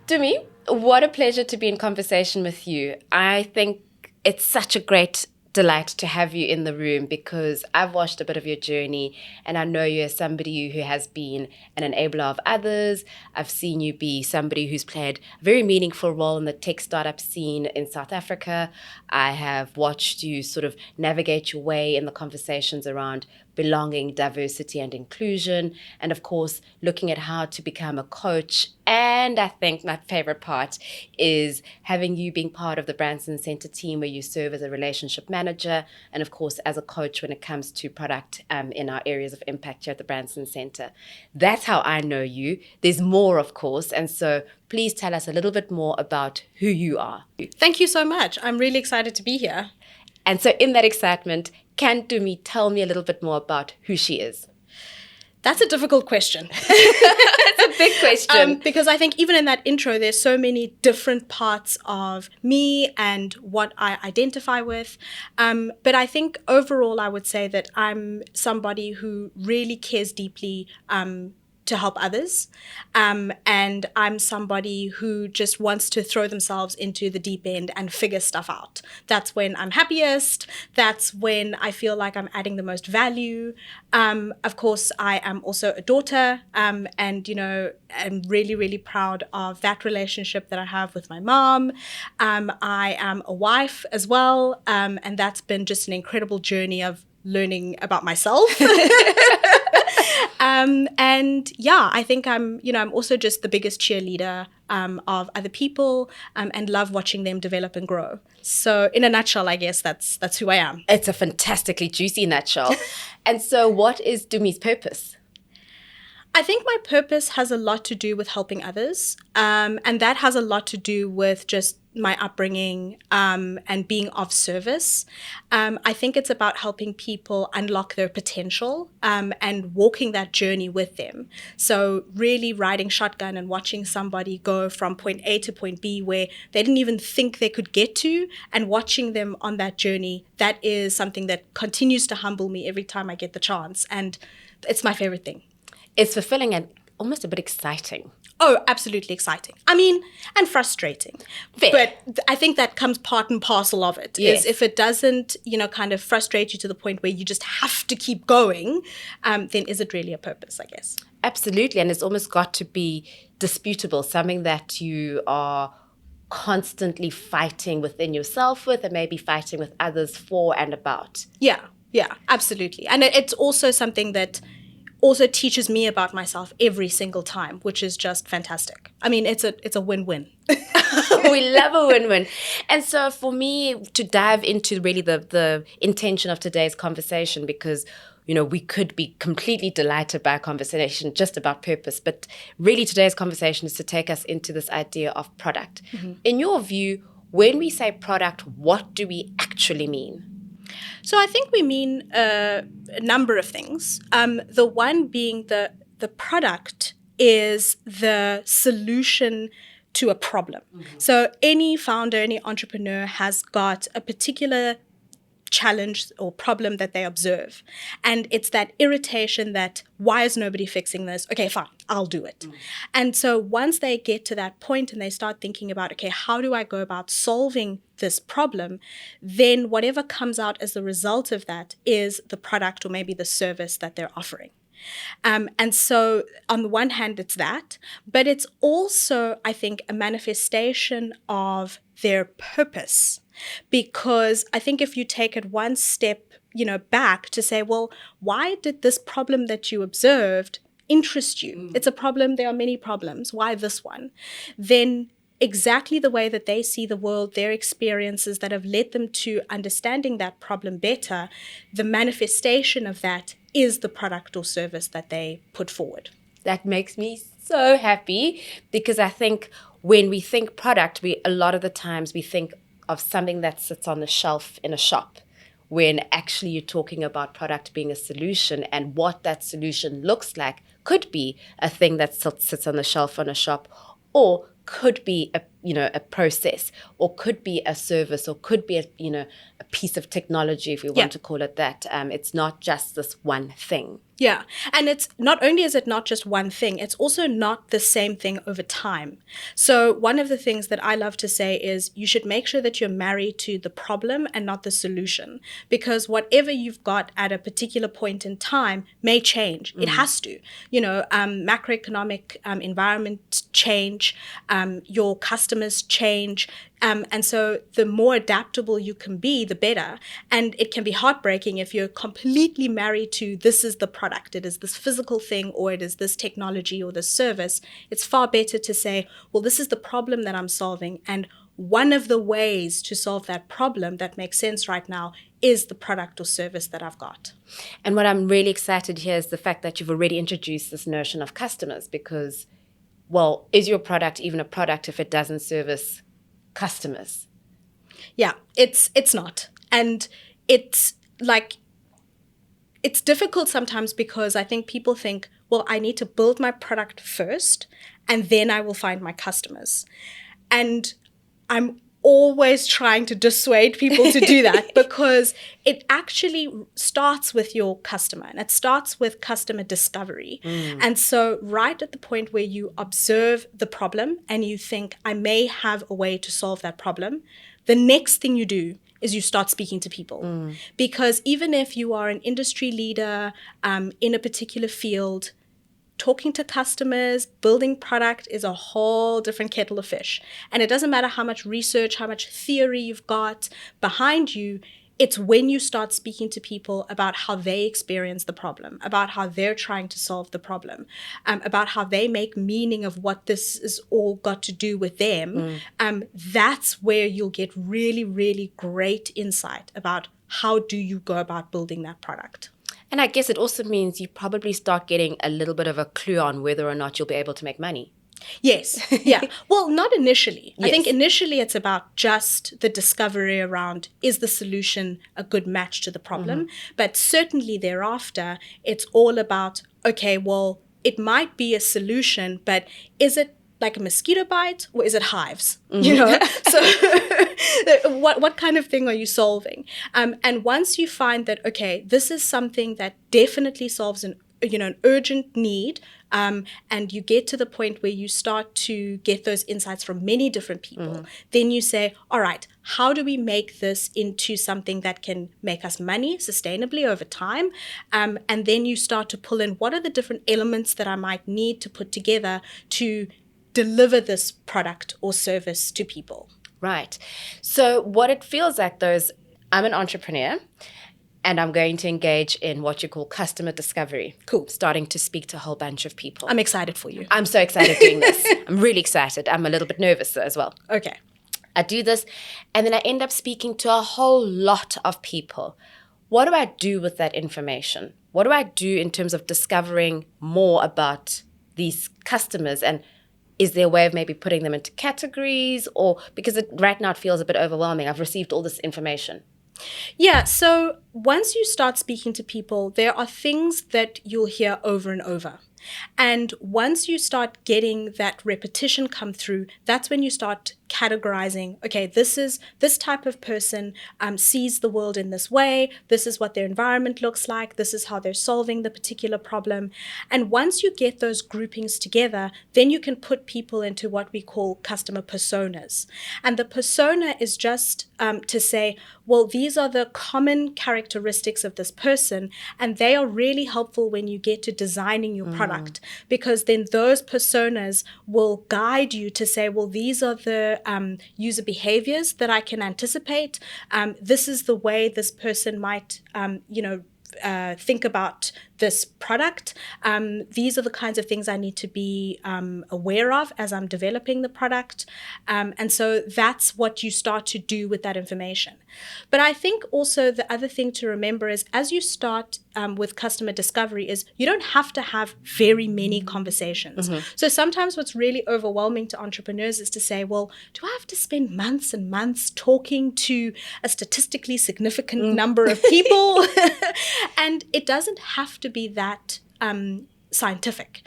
Tumi, what a pleasure to be in conversation with you. I think it's such a great delight to have you in the room because I've watched a bit of your journey and I know you're somebody who has been an enabler of others. I've seen you be somebody who's played a very meaningful role in the tech startup scene in South Africa. I have watched you sort of navigate your way in the conversations around belonging, diversity, and inclusion, and of course, looking at how to become a coach. And I think my favorite part is having you being part of the Branson Centre team where you serve as a relationship manager and of course as a coach when it comes to product in our areas of impact here at the Branson Centre. That's how I know you. There's more, of course, and so please tell us a little bit more about who you are. Thank you so much. I'm really excited to be here. And so in that excitement, can Tumi tell me a little bit more about who she is? That's a difficult question. It's a big question. Because I think even in that intro, there's so many different parts of me and what I identify with. But I think overall, I would say that I'm somebody who really cares deeply to help others. And I'm somebody who just wants to throw themselves into the deep end and figure stuff out. That's when I'm happiest. That's when I feel like I'm adding the most value. Of course, I am also a daughter. And, you know, I'm really, really proud of that relationship that I have with my mom. I am a wife as well. And that's been just an incredible journey of learning about myself. And yeah, I think I'm also just the biggest cheerleader of other people and love watching them develop and grow. So in a nutshell, I guess that's who I am. It's a fantastically juicy nutshell. And so what is Tumi's purpose? I think my purpose has a lot to do with helping others. And that has a lot to do with just my upbringing and being of service. I think it's about helping people unlock their potential and walking that journey with them. So really riding shotgun and watching somebody go from point A to point B where they didn't even think they could get to, and watching them on that journey, that is something that continues to humble me every time I get the chance. And it's my favorite thing. It's fulfilling and almost a bit exciting. Oh, absolutely exciting. I mean, and frustrating. Fair. But I think that comes part and parcel of it. Yes. Is if it doesn't, kind of frustrate you to the point where you just have to keep going, then is it really a purpose, I guess? Absolutely. And it's almost got to be disputable, something that you are constantly fighting within yourself with and maybe fighting with others for and about. Yeah, absolutely. And it's also something that also teaches me about myself every single time, which is just fantastic. I mean, it's a win-win. We love a win-win. And so for me to dive into really the intention of today's conversation, because, we could be completely delighted by a conversation just about purpose, but really today's conversation is to take us into this idea of product. Mm-hmm. In your view, when we say product, what do we actually mean? So I think we mean a number of things. The one being the product is the solution to a problem. Mm-hmm. So any founder, any entrepreneur has got a particular challenge or problem that they observe. And it's that irritation that, why is nobody fixing this? Okay, fine, I'll do it. Mm. And so once they get to that point and they start thinking about, okay, how do I go about solving this problem? Then whatever comes out as the result of that is the product or maybe the service that they're offering. And so on the one hand, it's that, but it's also, I think, a manifestation of their purpose. Because I think if you take it one step, back to say, well, why did this problem that you observed interest you? Mm. It's a problem. There are many problems. Why this one? Then exactly the way that they see the world, their experiences that have led them to understanding that problem better, the manifestation of that is the product or service that they put forward. That makes me so happy because I think when we think product, a lot of the times we think of something that sits on the shelf in a shop, when actually you're talking about product being a solution, and what that solution looks like could be a thing that sits on the shelf in a shop, or could be a process, or could be a service, or could be a piece of technology, if we want to call it that. It's not just this one thing. Yeah. And it's not only is it not just one thing, it's also not the same thing over time. So one of the things that I love to say is you should make sure that you're married to the problem and not the solution, because whatever you've got at a particular point in time may change. It has to. Macroeconomic environment change, your customers change. And so the more adaptable you can be, the better. And it can be heartbreaking if you're completely married to this is the product, it is this physical thing, or it is this technology or this service. It's far better to say, well, this is the problem that I'm solving. And one of the ways to solve that problem that makes sense right now is the product or service that I've got. And what I'm really excited here is the fact that you've already introduced this notion of customers, because, well, is your product even a product if it doesn't service customers? Yeah, it's not. And it's difficult sometimes because I think people think, well, I need to build my product first and then I will find my customers. And I'm always trying to dissuade people to do that because it actually starts with your customer and it starts with customer discovery. And so right at the point where you observe the problem and you think, I may have a way to solve that problem, the next thing you do is you start speaking to people. Because even if you are an industry leader in a particular field, talking to customers, building product is a whole different kettle of fish. And it doesn't matter how much research, how much theory you've got behind you. It's when you start speaking to people about how they experience the problem, about how they're trying to solve the problem, about how they make meaning of what this is all got to do with them. That's where you'll get really, really great insight about how do you go about building that product. And I guess it also means you probably start getting a little bit of a clue on whether or not you'll be able to make money. Yes. Yeah. Well, not initially. Yes. I think initially it's about just the discovery around, is the solution a good match to the problem? But certainly thereafter, it's all about, okay, well, it might be a solution, but is it like a mosquito bite or is it hives? So what kind of thing are you solving? And once you find that, okay, this is something that definitely solves an urgent need, and you get to the point where you start to get those insights from many different people, then you say, all right, how do we make this into something that can make us money sustainably over time? And then you start to pull in, what are the different elements that I might need to put together to deliver this product or service to people? Right. So what it feels like, though, is I'm an entrepreneur and I'm going to engage in what you call customer discovery. Cool. Starting to speak to a whole bunch of people. I'm excited for you. I'm so excited doing this. I'm really excited. I'm a little bit nervous though as well. Okay. I do this and then I end up speaking to a whole lot of people. What do I do with that information? What do I do in terms of discovering more about these customers? And is there a way of maybe putting them into categories, or because right now it feels a bit overwhelming? I've received all this information. Yeah, so once you start speaking to people, there are things that you'll hear over and over. And once you start getting that repetition come through, that's when you start categorizing, okay, this type of person sees the world in this way, this is what their environment looks like, this is how they're solving the particular problem. And once you get those groupings together, then you can put people into what we call customer personas. And the persona is just to say, well, these are the common characteristics of this person, and they are really helpful when you get to designing your product, because then those personas will guide you to say, well, these are the user behaviors that I can anticipate. This is the way this person might, think about this product. These are the kinds of things I need to be aware of as I'm developing the product. And so that's what you start to do with that information. But I think also the other thing to remember is, as you start with customer discovery, is you don't have to have very many conversations. So sometimes what's really overwhelming to entrepreneurs is to say, well, do I have to spend months and months talking to a statistically significant number of people? And it doesn't have to be that scientific.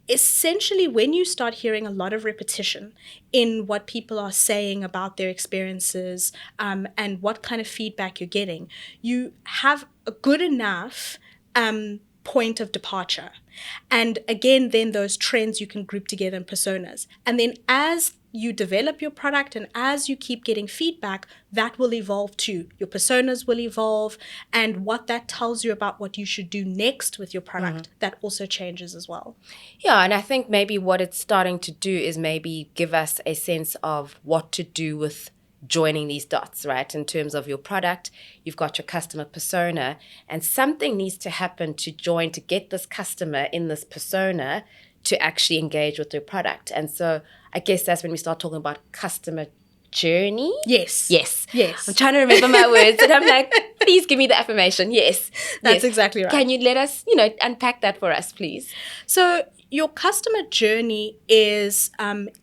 Essentially, when you start hearing a lot of repetition in what people are saying about their experiences and what kind of feedback you're getting, you have a good enough point of departure. And again, then those trends you can group together in personas. And then as you develop your product and as you keep getting feedback, that will evolve too. Your personas will evolve, and what that tells you about what you should do next with your product, that also changes as well. Yeah, and I think maybe what it's starting to do is maybe give us a sense of what to do with joining these dots, right? In terms of your product, you've got your customer persona, and something needs to happen to join to get this customer in this persona to actually engage with your product. And so I guess that's when we start talking about customer journey. Yes. I'm trying to remember my words, and I'm like, please give me the affirmation. Yes. That's exactly right. Can you let us, unpack that for us, please? So your customer journey is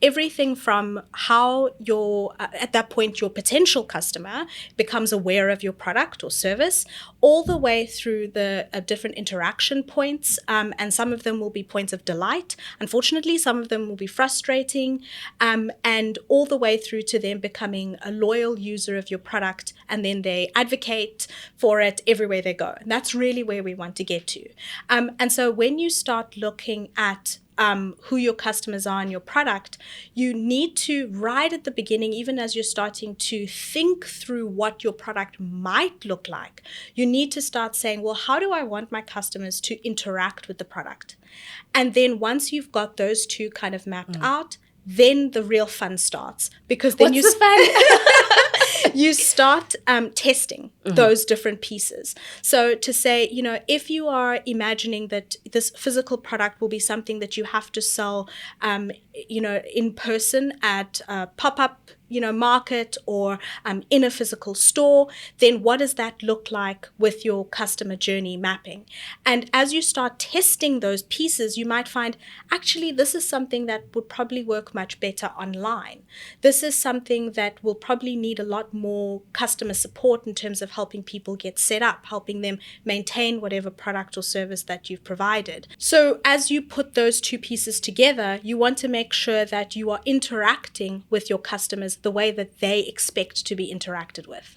everything from how at that point, your potential customer becomes aware of your product or service, all the way through the different interaction points. And some of them will be points of delight. Unfortunately, some of them will be frustrating, and all the way through to them becoming a loyal user of your product. And then they advocate for it everywhere they go. And that's really where we want to get to. And so when you start looking at who your customers are in your product, you need to, right at the beginning, even as you're starting to think through what your product might look like, you need to start saying, well, how do I want my customers to interact with the product? And then once you've got those two kind of mapped out, then the real fun starts. Because then What's the fun? you start testing those different pieces. So to say, if you are imagining that this physical product will be something that you have to sell, in person at a pop-up, market or in a physical store, then what does that look like with your customer journey mapping? And as you start testing those pieces, you might find, actually, this is something that would probably work much better online. This is something that will probably need a lot more customer support in terms of helping people get set up, helping them maintain whatever product or service that you've provided. So as you put those two pieces together, you want to make sure that you are interacting with your customers the way that they expect to be interacted with.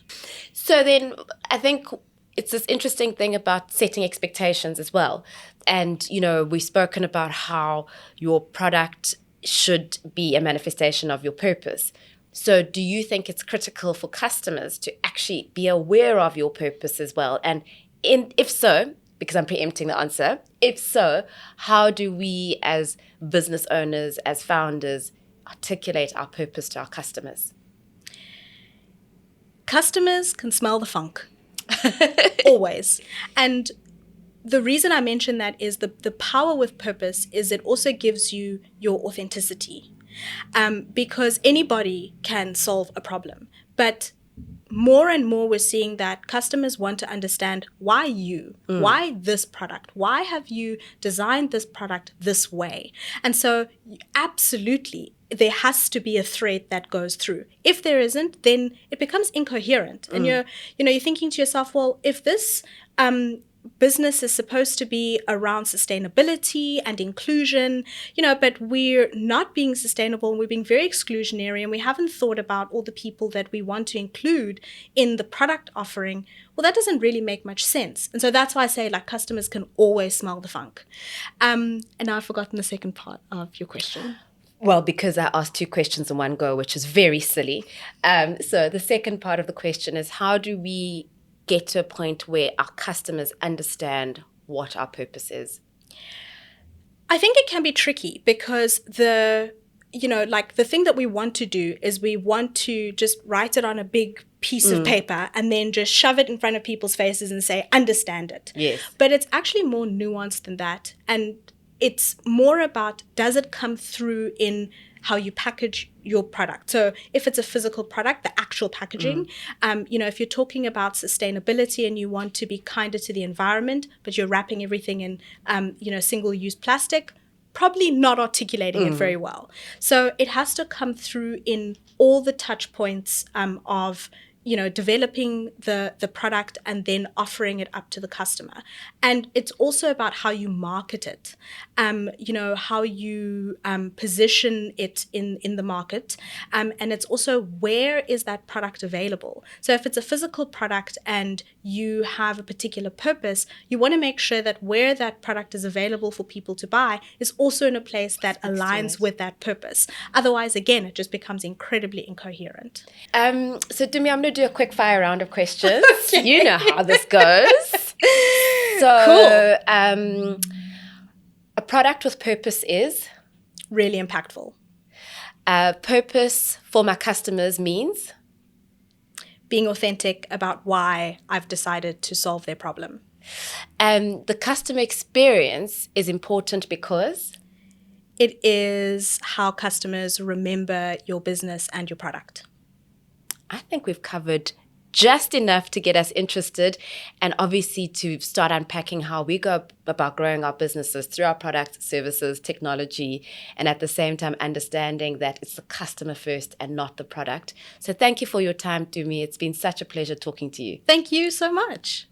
So then I think it's this interesting thing about setting expectations as well. And, we've spoken about how your product should be a manifestation of your purpose. So do you think it's critical for customers to actually be aware of your purpose as well? And if so, because I'm preempting the answer, if so, how do we as business owners, as founders, articulate our purpose to our customers? Customers can smell the funk. Always. And the reason I mention that is the power with purpose is it also gives you your authenticity. Because anybody can solve a problem. But more and more we're seeing that customers want to understand why why this product, why have you designed this product this way? And so absolutely, there has to be a thread that goes through. If there isn't, then it becomes incoherent. And you're thinking to yourself, well, if this business is supposed to be around sustainability and inclusion, but we're not being sustainable and we're being very exclusionary and we haven't thought about all the people that we want to include in the product offering, well, that doesn't really make much sense. And so that's why I say, customers can always smell the funk. And now I've forgotten the second part of your question. Well, because I asked two questions in one go, which is very silly. So the second part of the question is, how do we get to a point where our customers understand what our purpose is? I think it can be tricky because the thing that we want to do is we want to just write it on a big piece of paper and then just shove it in front of people's faces and say, understand it. Yes. But it's actually more nuanced than that. And it's more about, does it come through in how you package your product? So if it's a physical product, the actual packaging, if you're talking about sustainability and you want to be kinder to the environment, but you're wrapping everything in, single-use plastic, probably not articulating it very well. So it has to come through in all the touch points of developing the product and then offering it up to the customer. And it's also about how you market it, how you position it in the market. And it's also, where is that product available? So if it's a physical product and you have a particular purpose, you want to make sure that where that product is available for people to buy is also in a place that aligns with that purpose. Otherwise, again, it just becomes incredibly incoherent. So, Tumi, I'm going to do a quick fire round of questions. Okay. You know how this goes. So, cool. A product with purpose is? Really impactful. Purpose for my customers means? Being authentic about why I've decided to solve their problem. The customer experience is important because? It is how customers remember your business and your product. I think we've covered just enough to get us interested, and obviously to start unpacking how we go about growing our businesses through our products, services, technology, and at the same time understanding that it's the customer first and not the product. So thank you for your time, Tumi. It's been such a pleasure talking to you. Thank you so much.